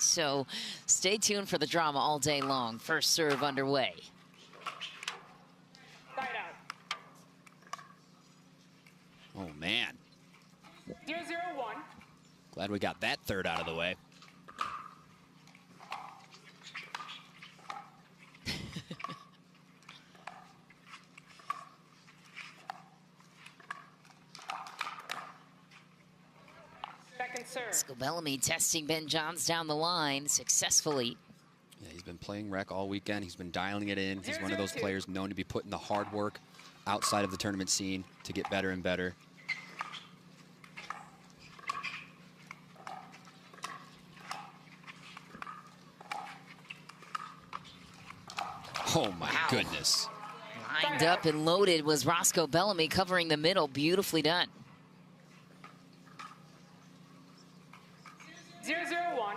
So stay tuned for the drama all day long. First serve underway. Oh, man. 0-0-1. Glad we got that third out of the way. Second serve. Bellamy testing Ben Johns down the line successfully. Yeah, he's been playing rec all weekend. He's been dialing it in. He's one of those players known to be putting the hard work outside of the tournament scene to get better and better. Oh, my goodness. Lined up and loaded was Roscoe Bellamy covering the middle. Beautifully done. 0-0-1.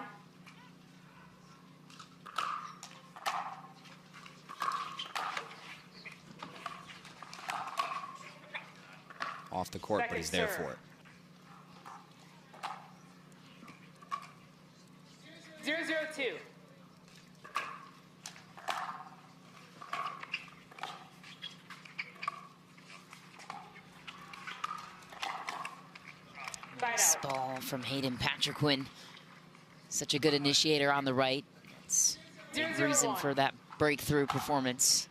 Off the court, but he's there for it. 0-0-2. Nice ball from Hayden Patriquin. Such a good initiator on the right. It's a big reason for that breakthrough performance.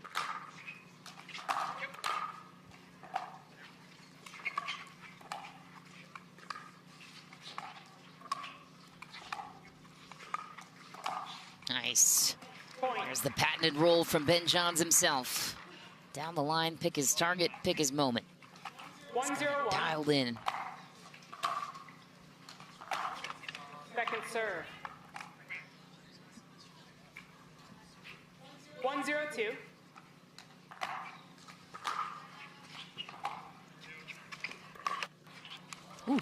Nice. There's the patented roll from Ben Johns himself. Down the line, pick his target, pick his moment. 1-0-1. Dialed in. Second serve. 1-0-2. Ooh.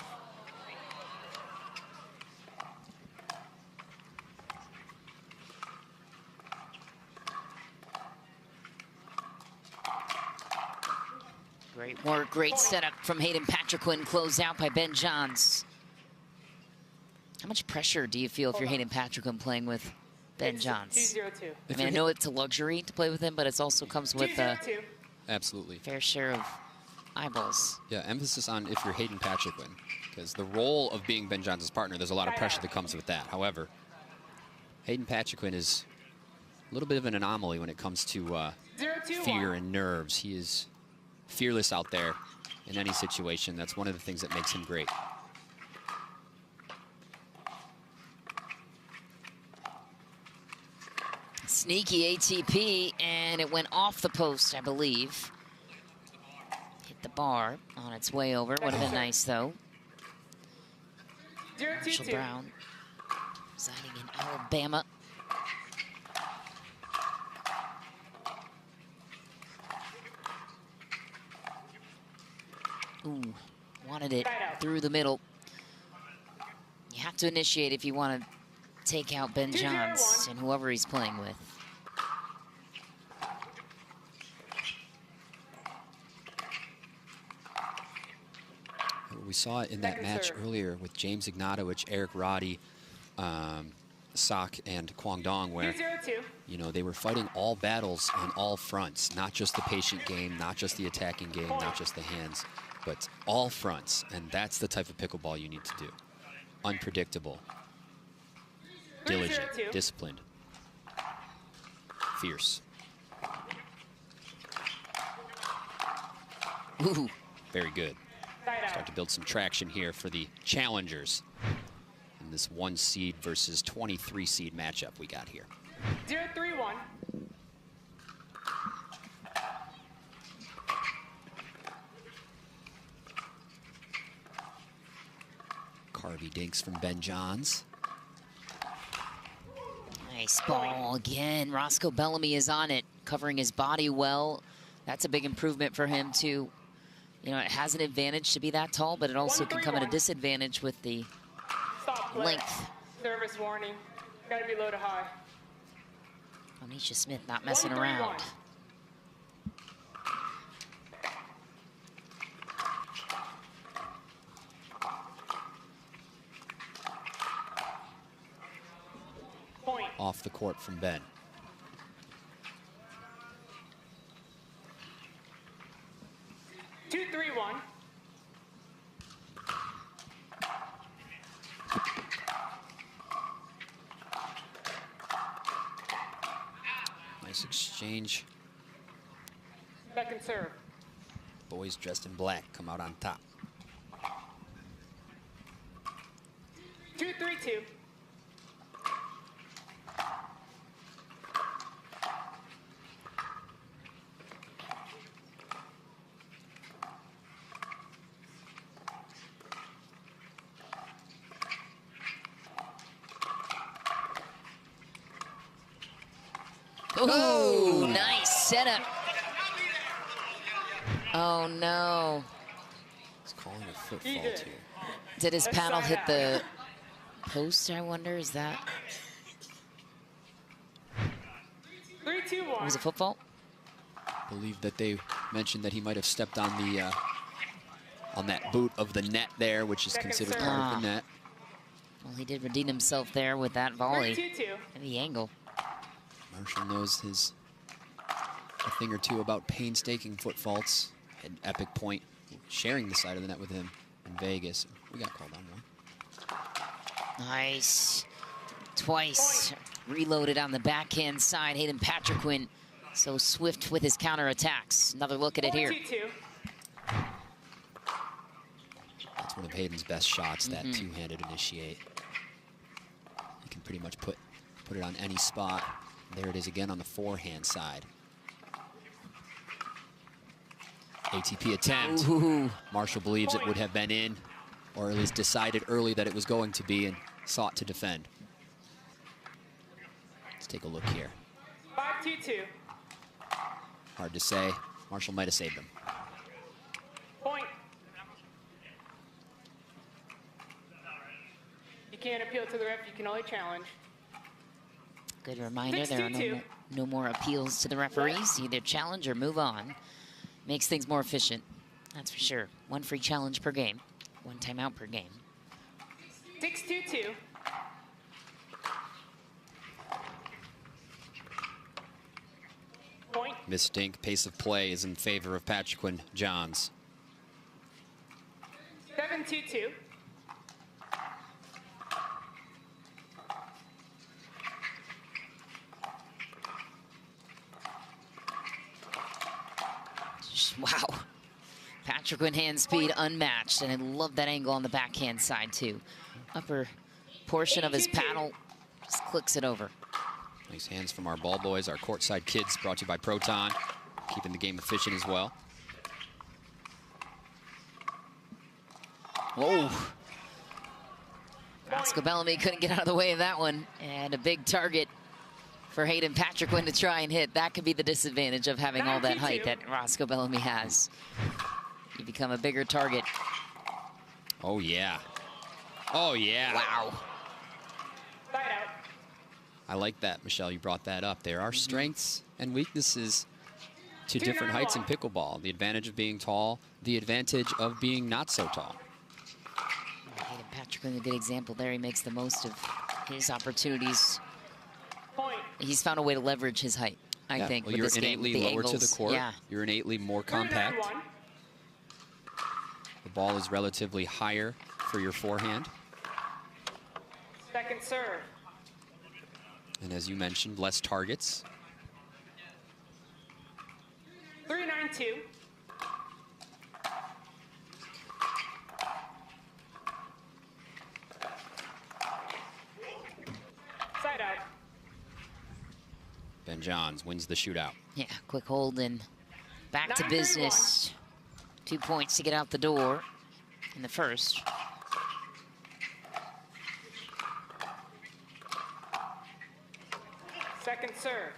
Great work, great setup from Hayden Patriquin, closed out by Ben Johns. How much pressure do you feel if you're Hayden Patriquin playing with Ben Johns? 2-0-2. I mean, I know it's a luxury to play with him, but it also comes with a Absolutely. fair share of eyeballs. Yeah, emphasis on if you're Hayden Patriquin, because the role of being Ben Johns' partner, there's a lot of pressure that comes with that. However, Hayden Patriquin is a little bit of an anomaly when it comes to fear and nerves. He is fearless out there in any situation. That's one of the things that makes him great. Sneaky ATP, and it went off the post, I believe. Hit the bar on its way over. Would have been nice, though. Marshall Brown, residing in Alabama. Ooh, wanted it through the middle. You have to initiate if you want to take out Ben Johns and whoever he's playing with. We saw it in that match earlier with James Ignatowicz, Eric Roddy, Sok, and Kwang Dong, where you know they were fighting all battles on all fronts, not just the patient game, not just the attacking game, not just the hands, but all fronts. And that's the type of pickleball you need to do. Unpredictable, diligent, disciplined, fierce. Ooh, very good. Start to build some traction here for the challengers in this 1 seed versus 23 seed matchup we got here. 0-3-1. Carvey dinks from Ben Johns. Nice ball again. Roscoe Bellamy is on it, covering his body well. That's a big improvement for him, too. You know, it has an advantage to be that tall, but it also can come at a disadvantage with the length. Service warning. Gotta be low to high. Onisha Smith not messing around. Point. off the court from Ben. Two, 3-1. Nice exchange. Second serve. Boys dressed in black come out on top. 2-3-2. Ooh, nice setup. Oh, no. He's calling a foot fault here. Did his paddle hit the post, I wonder? Is that... 3-2-1. Was it foot fault? I believe that they mentioned that he might have stepped on the on that boot of the net there, which is Second considered serve. part of the net. Well, he did redeem himself there with that volley 3-2-2. and the angle. Marshall knows a thing or two about painstaking foot faults. Had Epic Point sharing the side of the net with him in Vegas. We got called on one. Nice. Twice. Reloaded on the backhand side. Hayden Patriquin so swift with his counterattacks. Another look at it here. 4-2-2. That's one of Hayden's best shots, that two-handed initiate. You can pretty much put it on any spot. There it is again on the forehand side. ATP attempt. Ooh. Marshall believes it would have been in, or at least decided early that it was going to be, and sought to defend. Let's take a look here. 5-2-2. Hard to say. Marshall might have saved them. Point. You can't appeal to the ref, you can only challenge. Good reminder, there are 6-2-2. no more appeals to the referees. Either challenge or move on. Makes things more efficient, that's for sure. One free challenge per game, one timeout per game. 6-2-2. Point. Mistink, pace of play is in favor of Patriquin Johns. 7-2-2. Wow. Patriquin hand speed unmatched, and I love that angle on the backhand side too. Upper portion of his paddle just clicks it over. Nice hands from our ball boys, our courtside kids, brought to you by Proton, keeping the game efficient as well. Whoa. Roscoe Bellamy couldn't get out of the way of that one. And a big target for Hayden Patriquin to try and hit. That could be the disadvantage of having all that height that Roscoe Bellamy has. You become a bigger target. Oh, yeah. Oh, yeah. Wow. Side out. I like that, Michelle. You brought that up. There are strengths and weaknesses to different heights in pickleball. The advantage of being tall, the advantage of being not so tall. Hayden Patriquin, a good example there. He makes the most of his opportunities. Point. He's found a way to leverage his height, I think, Well, with you're this game, with innately the lower to the angles. court. Yeah. You're innately more compact. 3-9-1. The ball is relatively higher for your forehand. Second serve. And as you mentioned, less targets. 3-9-2. Side out. Ben Johns wins the shootout. Yeah, quick hold and back to 9-3-1. business. 2 points to get out the door in the first. Second serve.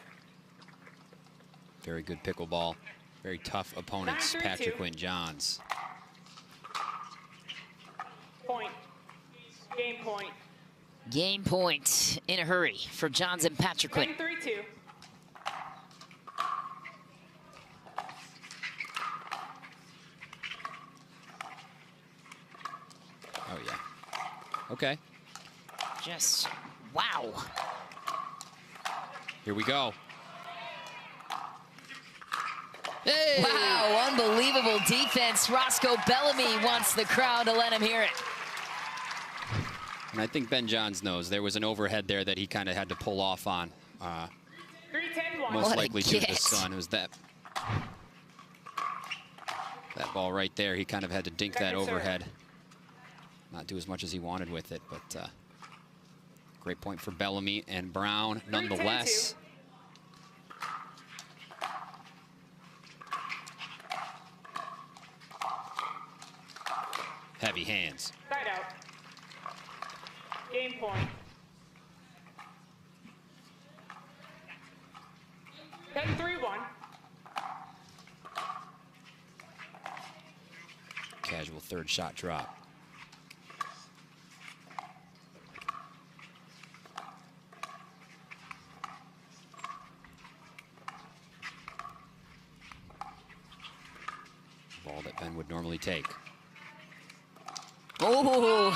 Very good pickleball. Very tough opponents, 9-3-2. Patriquin Johns. Point. Game point. Game point in a hurry for Johns and Patriquin. 10-3-2. Oh, yeah. Okay. Just, wow. Here we go. Hey! Wow, unbelievable defense. Roscoe Bellamy wants the crowd to let him hear it. And I think Ben Johns knows there was an overhead there that he kind of had to pull off on. 3-10-1. Most What a likely due to the get. sun. It was that ball right there. He kind of had to dink that Second serve. overhead. Not do as much as he wanted with it, but great point for Bellamy and Brown nonetheless. 3-10-2. Heavy hands. Side out. Game point. 10-3-1. Casual third shot drop. Ball that Ben would normally take. Oh,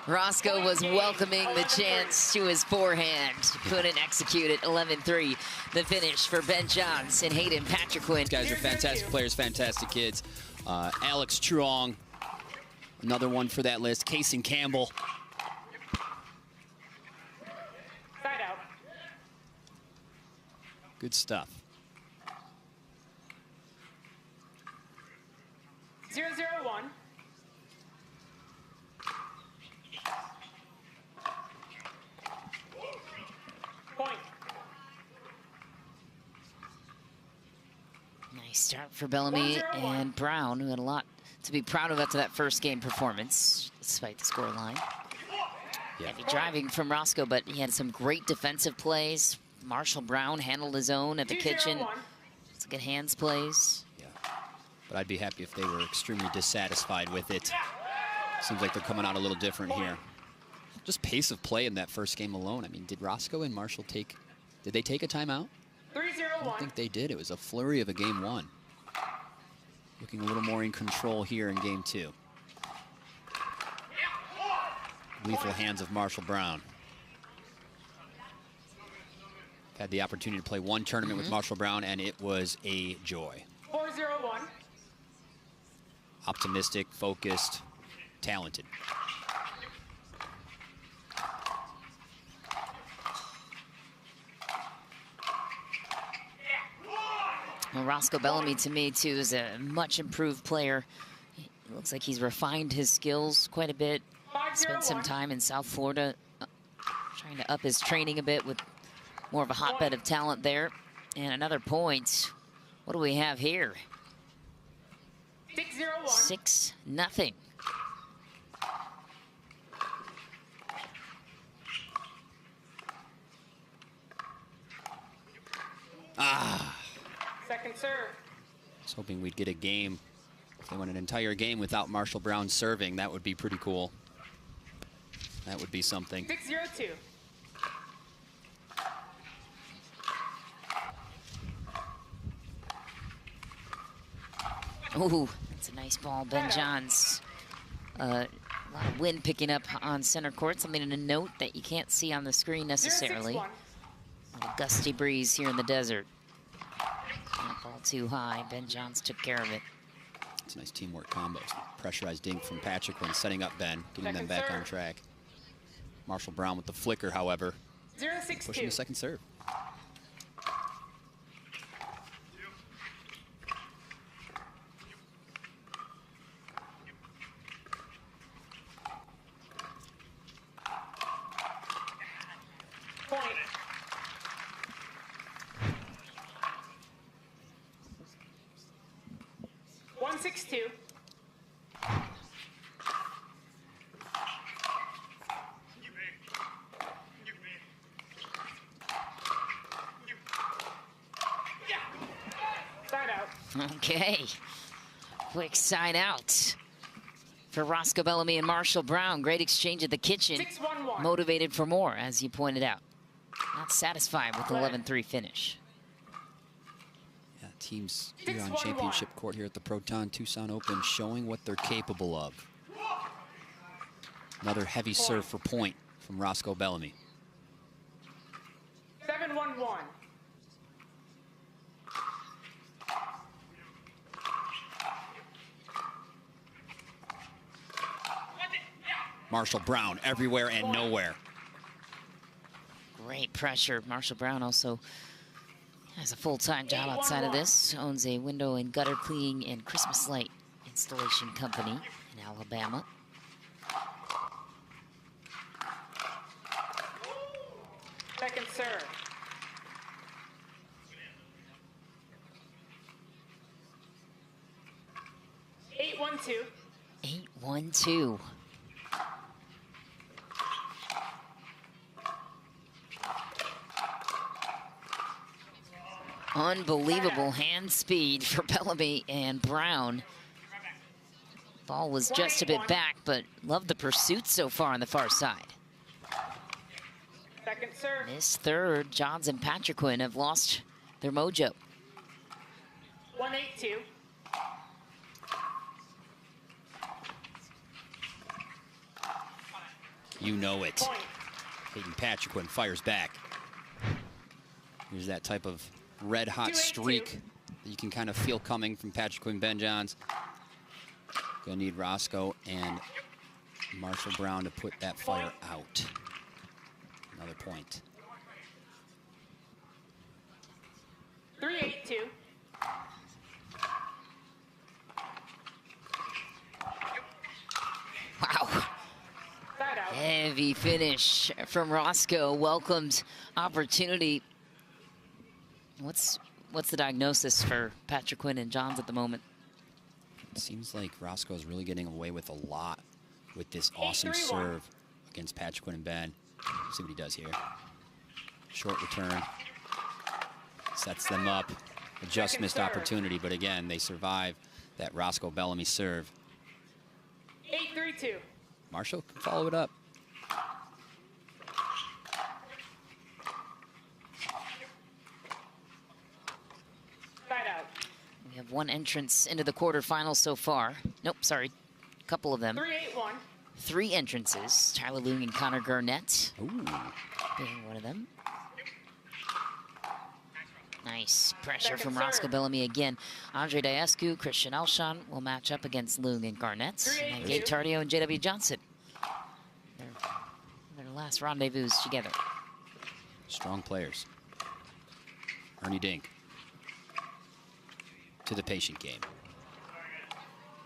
Roscoe was welcoming the chance to his forehand. Couldn't execute it. 11-3, the finish for Ben Johns and Hayden Patriquin. These guys are fantastic players, fantastic kids. Alex Truong, another one for that list. Kaysen Campbell. Side out. Good stuff. 0-0-1. Point. Nice start for Bellamy 1-0-1. and Brown, who had a lot to be proud of after that first game performance, despite the scoreline. Yeah. Heavy driving from Roscoe, but he had some great defensive plays. Marshall Brown handled his own at the kitchen. 2-0-1. Some good hands plays. Yeah. But I'd be happy if they were extremely dissatisfied with it. Seems like they're coming out a little different here. Just pace of play in that first game alone. I mean, did Roscoe and Marshall did they take a timeout? 3-0-1. I don't think they did. It was a flurry of a game one. Looking a little more in control here in game two. Lethal hands of Marshall Brown. Had the opportunity to play one tournament with Marshall Brown, and it was a joy. 4-0-1. Optimistic, focused, talented. Well, Roscoe Bellamy, to me, too, is a much improved player. It looks like he's refined his skills quite a bit. Spent some 5-0-1. time in South Florida trying to up his training a bit with more of a hotbed of talent there. And another point. What do we have here? 6-0-1. 6-0. Second serve. I was hoping we'd get a game. If they went an entire game without Marshall Brown serving, that would be pretty cool. That would be something. 6-0-2. Ooh, that's a nice ball. Ben Johns. A lot of wind picking up on center court. Something to note that you can't see on the screen necessarily. 0-6-1. A little gusty breeze here in the desert. Not ball too high. Ben Johns took care of it. It's a nice teamwork combos. Pressurized dink from Patriquin, setting up Ben, getting them Second back serve. on track. Marshall Brown with the flicker, however, pushing the 0-6-2. second serve. Point. One 6-2. Side out. Okay. Quick side out for Roscoe Bellamy and Marshall Brown. Great exchange at the kitchen. 6-1-1. Motivated for more, as you pointed out. Not satisfied with the 11-3 finish. Yeah, teams here on 6-1-1. championship court here at the Proton Tucson Open showing what they're capable of. Another heavy serve for point from Roscoe Bellamy. 7-1. 3-1-1. Marshall Brown everywhere and nowhere. Great pressure. Marshall Brown also has a full-time job outside of this. Owns a window and gutter cleaning and Christmas light installation company in Alabama. Second serve. Eight, 1-2. 8-1-2. Unbelievable hand speed for Bellamy and Brown. Ball was just a bit back, but love the pursuit so far on the far side. Second serve. This third, Johns and Patriquin have lost their mojo. 1-8-2. You know it. Point. Hayden Patriquin fires back. Here's that type of red-hot 2-8-2. streak that you can kind of feel coming from Patriquin, Ben Johns. Gonna need Roscoe and Marshall Brown to put that fire out. Another point. 3-8-2. Wow. Side out. Heavy finish from Roscoe. Welcomed opportunity. What's the diagnosis for Patriquin and Johns at the moment? It seems like Roscoe is really getting away with a lot with this awesome 8-3-1. serve against Patriquin and Ben. See what he does here. Short return. Sets them up. A just Second missed serve. opportunity, but again, they survive that Roscoe Bellamy serve. 8-3-2. Marshall can follow it up. Side out. We have one entrance into the quarterfinals so far. Nope, sorry. A couple of them. 3-8-1. 3 entrances. Tyler Loong and Connor Garnett Ooh. being one of them. Nice pressure Second from serve. Roscoe Bellamy again. Andre Diascu, Christian Alshon will match up against Loong and Garnett. 3-8-2. And Gabe Tardio and J.W. Johnson. Their last rendezvous together. Strong players. Ernie Dink. To the patient game.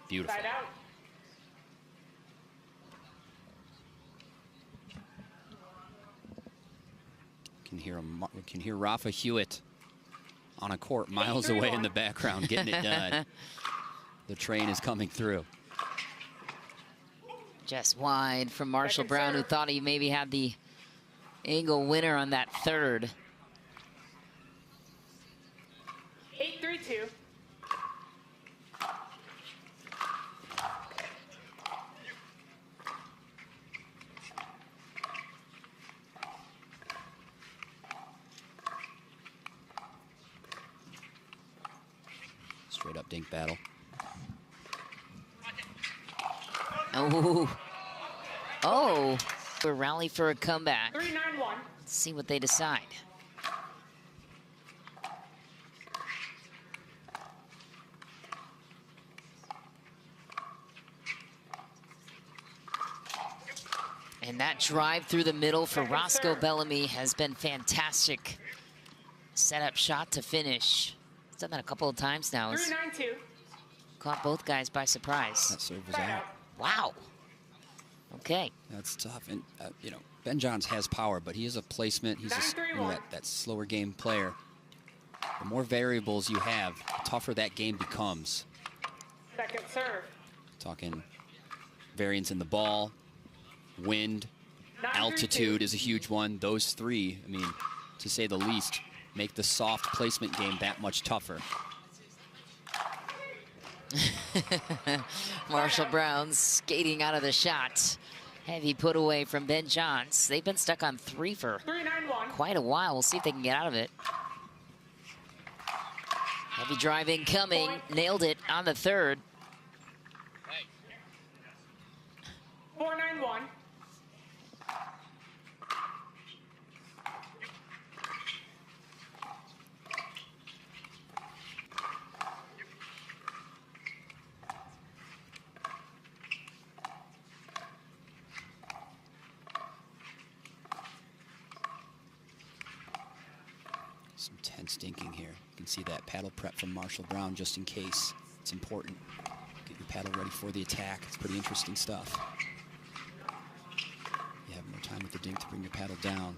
Beautiful. Side out. Can hear Rafa Hewitt on a court miles away in the background getting it done. The train is coming through. Just wide from Marshall Second Brown, who serve. thought he maybe had the angle winner on that third. 8-3-2. Straight up dink battle. Oh. Oh. A rally for a comeback. 3-9-1. Let's see what they decide. And that drive through the middle for Second Roscoe serve. Bellamy has been fantastic. Setup shot to finish. He's done that a couple of times now. He's 3-9-2. caught both guys by surprise. That serve was Side out. out. Wow. Okay. That's tough. And, you know, Ben Johns has power, but he is a placement. He's that slower game player. The more variables you have, the tougher that game becomes. Second serve. Talking variance in the ball, wind, 9-3-2. altitude is a huge one. Those three, I mean, to say the least, make the soft placement game that much tougher. Marshall Brown skating out of the shot. Heavy put away from Ben Johns. They've been stuck on 3 for 3-9-1. quite a while. We'll see if they can get out of it. Heavy drive incoming. Nailed it on the third. 4-9-1. nothing stinking here. You can see that paddle prep from Marshall Brown just in case. It's important. Get your paddle ready for the attack. It's pretty interesting stuff. You have more time with the dink to bring your paddle down.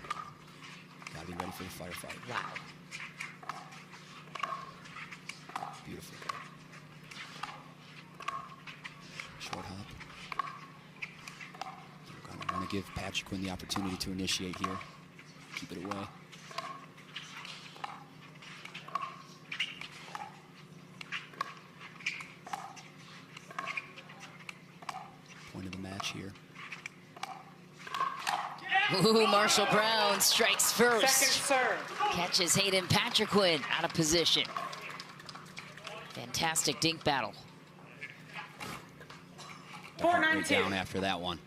Gotta be ready for the firefight. Wow. Beautiful. Short hop. We're gonna want to give Patriquin the opportunity to initiate here. Keep it away. Point of the match here. Ooh, Marshall Brown strikes first. Second serve. Catches Hayden Patriquin out of position. Fantastic dink battle. Heart rate 4-9-2. down after that one.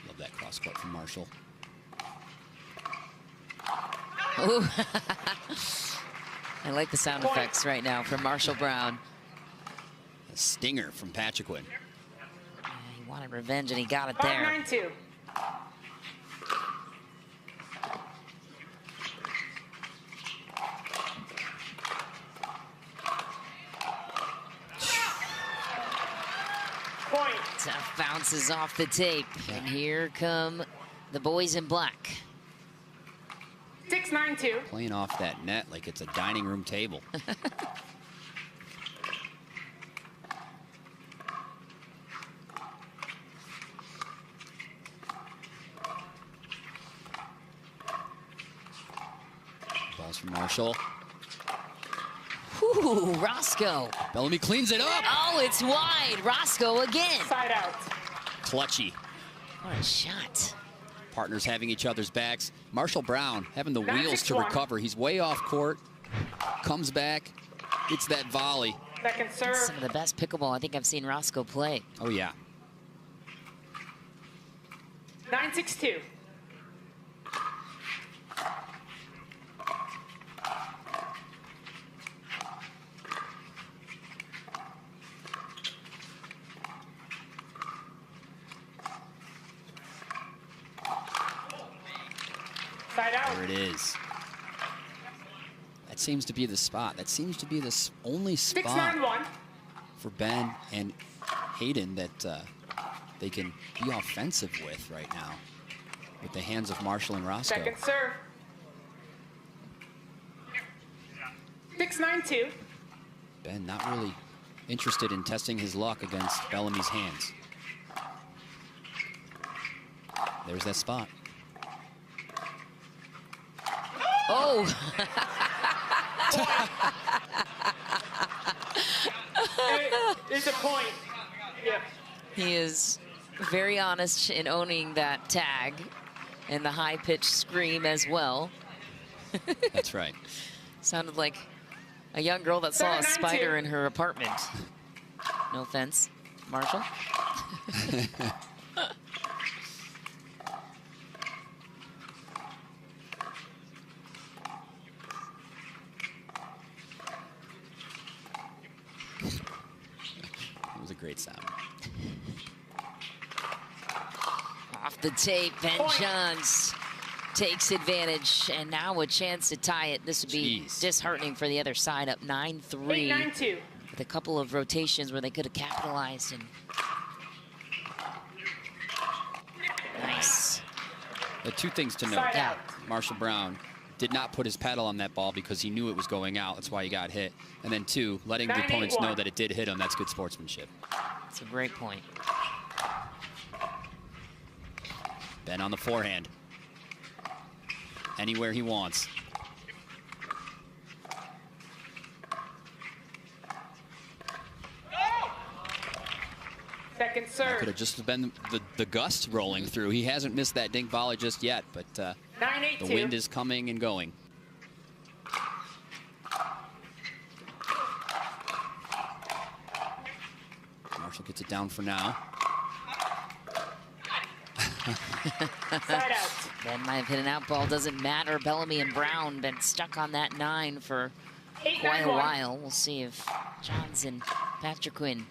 Love that cross court from Marshall. Ooh. I like the sound effects right now from Marshall Brown. A stinger from Patriquin. Yeah, he wanted revenge and he got it there. 5-9-2. Point. Tough bounces off the tape. And here come the boys in black. 6-9-2. Playing off that net like it's a dining room table. Balls from Marshall. Ooh, Roscoe. Bellamy cleans it up. Oh, it's wide. Roscoe again. Side out. Clutchy. What a shot. Partners having each other's backs. Marshall Brown having the wheels to 9-6-1. recover. He's way off court. Comes back. Gets that volley. Second serve. Some of the best pickleball I think I've seen Roscoe play. Oh, yeah. 9-6-2. Side out. There it is. That seems to be the spot. That seems to be the only spot 6-9-1. for Ben and Hayden that they can be offensive with right now with the hands of Marshall and Roscoe. Second serve. 6-9-2. Ben not really interested in testing his luck against Bellamy's hands. There's that spot. Oh. It's a point. Yep. He is very honest in owning that tag and the high-pitched scream as well. That's right. Sounded like a young girl that saw a 7-9-2. spider in her apartment. No offense, Marshall. It was a great sound. Off the tape, Ben Point. Johns takes advantage, and now a chance to tie it. This would be Jeez. disheartening for the other side, up 9-3. 8-9-2. With a couple of rotations where they could have capitalized. And nice. The two things to note. Side Yeah. out. Marshall Brown did not put his paddle on that ball because he knew it was going out. That's why he got hit. And then two, letting the 9-8-1. opponents know that it did hit him. That's good sportsmanship. That's a great point. Ben on the forehand. Anywhere he wants. Second That serve. could have just been the gust rolling through. He hasn't missed that dink volley just yet, but the 9-8-2. wind is coming and going. Marshall gets it down for now. Side out. Ben might have hit an out ball. Doesn't matter. Bellamy and Brown been stuck on that 9 for quite a 8-9-1. while. We'll see if Johns and Patriquin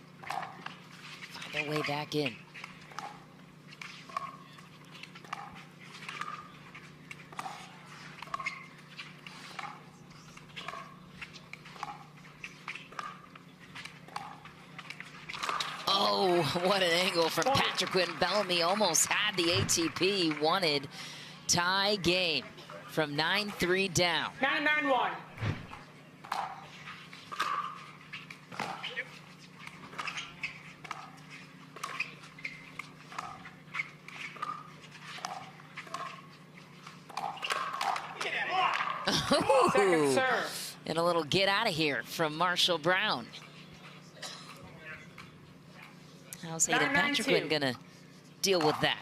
find their way back in. Oh, what an angle from Patriquin. Bellamy almost had the ATP. Wanted tie game from 9-3 down. 9-9-1. Second serve. And a little get out of here from Marshall Brown. How's Hayden 9-9-2. Patriquin gonna deal with that?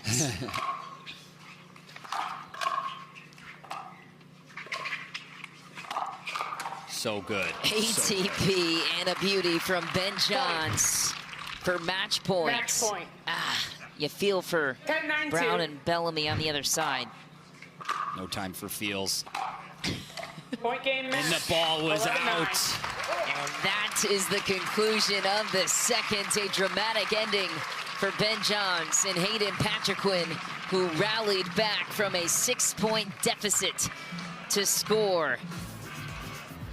So good. ATP and a beauty from Ben Johns for match point. Match point. You feel for 10-9-2. Brown and Bellamy on the other side. No time for feels. Point game match. And the ball was 11-9. out. And that is the conclusion of the second. A dramatic ending for Ben Johns and Hayden Patriquin, who rallied back from a 6-point deficit to score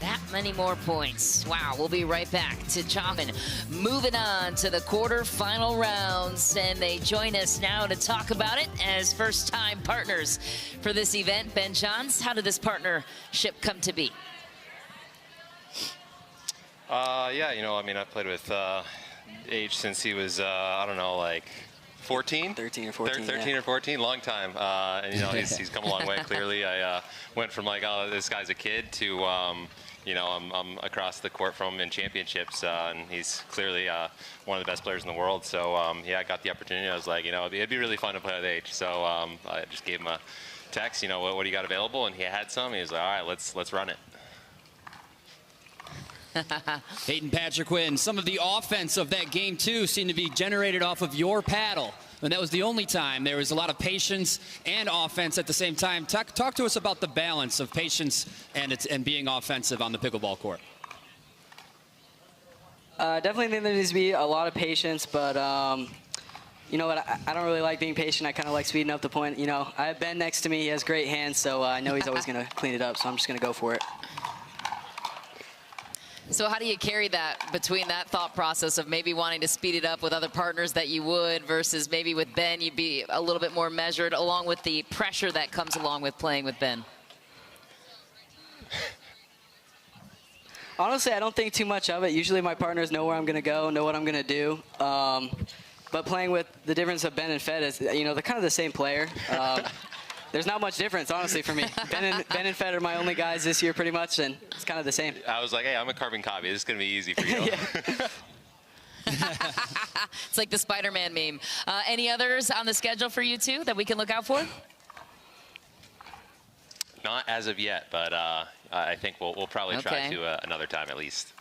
that many more points. Wow, we'll be right back to Chapman. Moving on to the quarterfinal rounds, and they join us now to talk about it as first-time partners for this event. Ben Johns, how did this partnership come to be? Yeah, you know, I mean, I played with H since he was, I don't know, like 14? 13 or 14. 13 yeah. or 14, long time. And, you know, he's come a long way, clearly. I went from, like, oh, this guy's a kid to, you know, I'm across the court from him in championships, and he's clearly one of the best players in the world. So, yeah, I got the opportunity. I was like, you know, it'd be really fun to play with H. So I just gave him a text, you know, what do you got available? And he had some. He was like, all right, let's run it. Hayden Patriquin, some of the offense of that game, too, seemed to be generated off of your paddle. And that was the only time. There was a lot of patience and offense at the same time. Talk to us about the balance of patience and being offensive on the pickleball court. Definitely think there needs to be a lot of patience, but you know what? I don't really like being patient. I kind of like speeding up the point. You know, I have Ben next to me. He has great hands, so I know he's always going to clean it up, so I'm just going to go for it. So how do you carry that between that thought process of maybe wanting to speed it up with other partners that you would versus maybe with Ben you'd be a little bit more measured, along with the pressure that comes along with playing with Ben? Honestly, I don't think too much of it. Usually my partners know where I'm going to go, know what I'm going to do. But playing with the difference of Ben and Fed is, you know, they're kind of the same player. There's not much difference, honestly, for me. Ben and Fed are my only guys this year, pretty much, and it's kind of the same. I was like, hey, I'm a carbon copy. This is going to be easy for you. It's like the Spider-Man meme. Any others on the schedule for you two that we can look out for? Not as of yet, but I think we'll probably try to another time at least.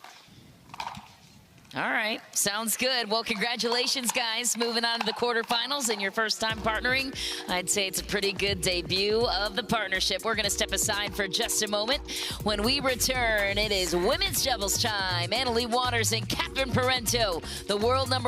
All right, sounds good. Well, congratulations, guys. Moving on to the quarterfinals and your first time partnering. I'd say it's a pretty good debut of the partnership. We're going to step aside for just a moment. When we return, it is women's doubles time. Annalie Waters and Catherine Parento, the world #1.